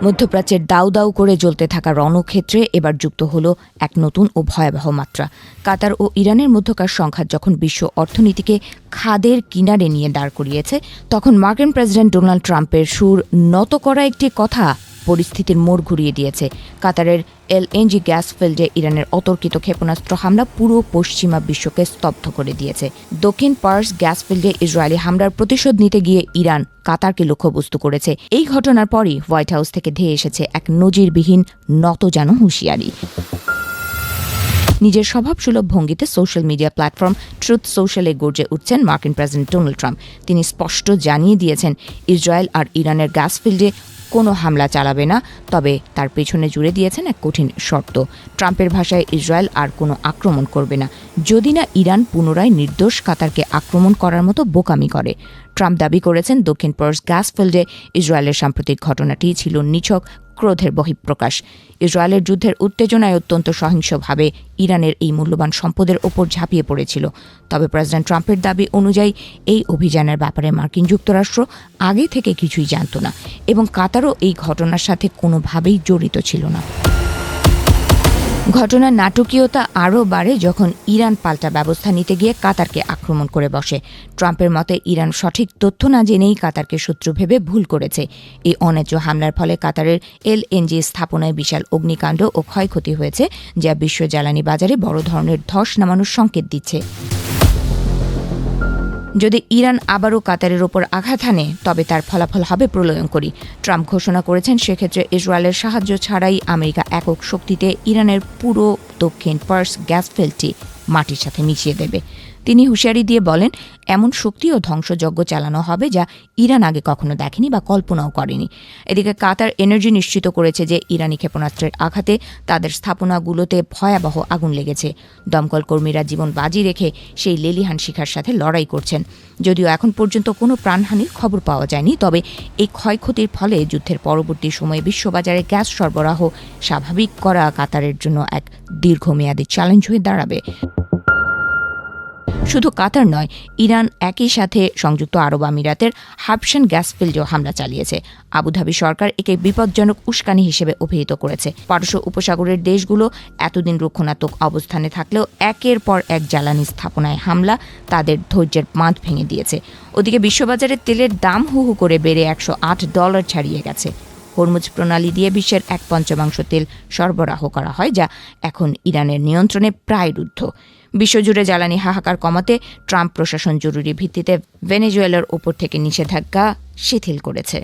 মধ্যপ্রাচ্যের দাউ দাউ করে জ্বলতে থাকা রণক্ষেত্রে এবার যুক্ত হল এক নতুন ও ভয়াবহ মাত্রা। কাতার ও ইরানের মধ্যকার সংঘাত যখন বিশ্ব অর্থনীতিকে খাদের কিনারে নিয়ে দাঁড় করিয়েছে, তখন মার্কিন প্রেসিডেন্ট ডোনাল্ড ট্রাম্পের সুর নত করা একটি কথা পরিস্থিতির মোড় ঘুরিয়ে দিয়েছে। কাতারের এলএনজি গ্যাস ফিল্ডে ইরানের অতর্কিত ক্ষেপণাস্ত্র হামলা পুরো পশ্চিমা বিশ্বকে স্তব্ধ করে দিয়েছে। দক্ষিণ পার্স গ্যাস ফিল্ডে ইসরায়েলি হামলার প্রতিশোধ নিতে গিয়ে ইরান কাতারকে লক্ষ্যবস্তু করেছে। এই ঘটনার পরই হোয়াইট হাউস থেকে ধেয়ে এসেছে এক নজিরবিহীন নতজানু হুঁশিয়ারি। নিজের স্বভাবসুলভ ভঙ্গিতে সোশ্যাল মিডিয়া প্ল্যাটফর্ম ট্রুথ সোশ্যালে গর্জে উঠছেন মার্কিন প্রেসিডেন্ট ডোনাল্ড ট্রাম্প। তিনি স্পষ্ট জানিয়ে দিয়েছেন, ইসরায়েল আর ইরানের গ্যাস ফিল্ডে কোনো হামলা চালাবে না, তবে তার পেছনে জুড়ে দিয়েছেন এক কঠিন শর্ত। ট্রাম্পের ভাষায়, ইসরায়েল আর কোনো আক্রমণ করবে না যদি না ইরান পুনরায় নির্দোষ কাতারকে আক্রমণ করার মতো বোকামি করে। ট্রাম্প দাবি করেছেন, দক্ষিণ পার্স গ্যাস ফিল্ডে ইসরায়েলের সাম্প্রতিক ঘটনাটি ছিল নিছক ক্রোধের বহিঃপ্রকাশ। ইসরায়েলের যুদ্ধের উত্তেজনায় অত্যন্ত সহিংসভাবে ইরানের এই মূল্যবান সম্পদের ওপর ঝাঁপিয়ে পড়েছিল। তবে প্রেসিডেন্ট ট্রাম্পের দাবি অনুযায়ী এই অভিযানের ব্যাপারে মার্কিন যুক্তরাষ্ট্র আগে থেকে কিছুই জানত না এবং কাতারও এই ঘটনার সাথে কোনোভাবেই জড়িত ছিল না। ঘটনার নাটকীয়তা আরও বাড়ে যখন ইরান পাল্টা ব্যবস্থা নিতে গিয়ে কাতারকে আক্রমণ করে বসে। ট্রাম্পের মতে, ইরান সঠিক তথ্য না জেনেই কাতারকে শত্রু ভেবে ভুল করেছে। এই অন্যায্য হামলার ফলে কাতারের এলএনজি স্থাপনায় বিশাল অগ্নিকাণ্ড ও ক্ষয়ক্ষতি হয়েছে, যা বিশ্ব জ্বালানি বাজারে বড় ধরনের ধস নামানোর সংকেত দিচ্ছে। যদি ইরান আবারও কাতারের ওপর আঘাত হানে, তবে তার ফলাফল হবে প্রলয়ঙ্করী। ট্রাম্প ঘোষণা করেছেন, সেক্ষেত্রে ইসরায়েলের সাহায্য ছাড়াই আমেরিকা একক শক্তিতে ইরানের পুরো দক্ষিণ পার্স গ্যাস ফিল্ডটি মাটির সাথে মিশিয়ে দেবে। তিনি হুঁশিয়ারি দিয়ে বলেন, এমন শক্তি ও ধ্বংসযজ্ঞ চালানো হবে যা ইরান আগে কখনো দেখেনি বা কল্পনাও করেনি। এদিকে কাতার এনার্জি নিশ্চিত করেছে যে ইরানি ক্ষেপণাস্ত্রের আঘাতে তাদের স্থাপনাগুলোতে ভয়াবহ আগুন লেগেছে। দমকল কর্মীরা জীবন বাজি রেখে সেই লেলিহান শিখার সাথে লড়াই করছেন। যদিও এখন পর্যন্ত কোনো প্রাণহানির খবর পাওয়া যায়নি, তবে এই ক্ষয়ক্ষতির ফলে যুদ্ধের পরবর্তী সময়ে বিশ্ববাজারে গ্যাস সরবরাহ স্বাভাবিক করা কাতারের জন্য এক দীর্ঘমেয়াদী চ্যালেঞ্জ হয়ে দাঁড়াবে। শুধু কাতার নয়, ইরান একই সাথে সংযুক্ত আরব আমিরাতের হাবশান গ্যাস ফিল্ডেও হামলা চালিয়েছে। আবুধাবি সরকার একে বিপজ্জনক উস্কানি হিসেবে অভিহিত করেছে। পারস্য উপসাগরের দেশগুলো এতদিন রক্ষণাত্মক অবস্থানে থাকলেও একের পর এক জ্বালানি স্থাপনায় হামলা তাদের ধৈর্যের বাঁধ ভেঙে দিয়েছে। ওদিকে বিশ্ববাজারে তেলের দাম হু হু করে বেড়ে $108 ছাড়িয়ে গেছে। হরমুজ প্রণালী দিয়ে বিশ্বের 1/5 তেল সরবরাহ করা হয়, যা এখন ইরানের নিয়ন্ত্রণে প্রায় রুদ্ধ। বিশ্বজুড়ে জ্বালানি হাহাকার কমাতে ট্রাম্প প্রশাসন জরুরি ভিত্তিতে ভেনেজুয়েলার ওপর থেকে নিষেধাজ্ঞা শিথিল করেছে।